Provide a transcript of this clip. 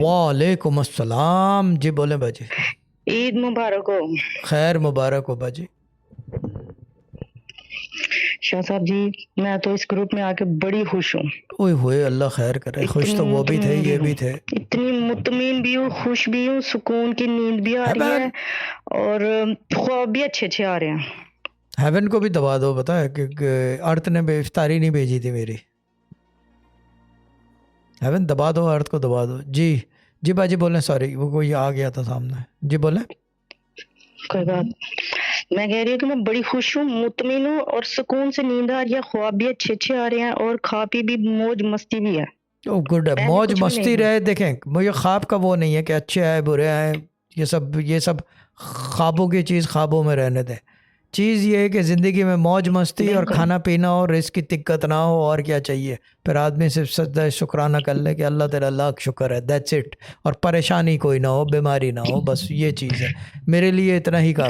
वालेकुम अस्सलाम। जी बोले बाजी। ईद मुबारक हो। खैर मुबारक हो बाजी। शाह साहब जी, मैं तो इस ग्रुप में आके बड़ी खुश हूँ। ओए होए, अल्लाह खैर करे। खुश इतनी तो वो भी थे, मुतमीन भी ये हूँ, भी थे। इतनी मुतमीन भी हूँ, खुश भी हूँ, सुकून की नींद भी आ रही है हेवन और ख्वाब भी अच्छे अच्छे आ रहे हैं। हेवन को भी दबा दो, पता है कि अर्थ ने इफ्तारी नहीं भेजी थी मेरी। हेवन दबा दो, अर्थ को दबा दो। जी जी बाजी बोलें। सॉरी, वो कोई आ गया था सामने। जी बोलें। कोई बात, मैं कह रही हूँ कि मैं बड़ी खुश हूँ, मुतमीन हूँ और सुकून से नींद आ रही है, ख्वाब भी अच्छे अच्छे आ रहे हैं और खा पी भी मौज मस्ती भी है। ओ गुड है, पहले मौज कुछ भी नहीं मस्ती था। रहे। देखें, मुझे ख्वाब का वो नहीं है कि अच्छे आए बुरे आए। ये सब ख्वाबों की चीज़ ख्वाबों में रहने दें। चीज़ ये है कि ज़िंदगी में मौज मस्ती और बिल्कुल। खाना पीना हो, रिस्क की दिक्कत ना हो, और क्या चाहिए। फिर आदमी सिर्फ सजदा शुक्राना कर ले कि अल्लाह तेरा लाख शुक्र है, दैट्स इट। और परेशानी कोई ना हो, बीमारी ना हो, बस ये चीज़ है। मेरे लिए इतना ही काफ़ी।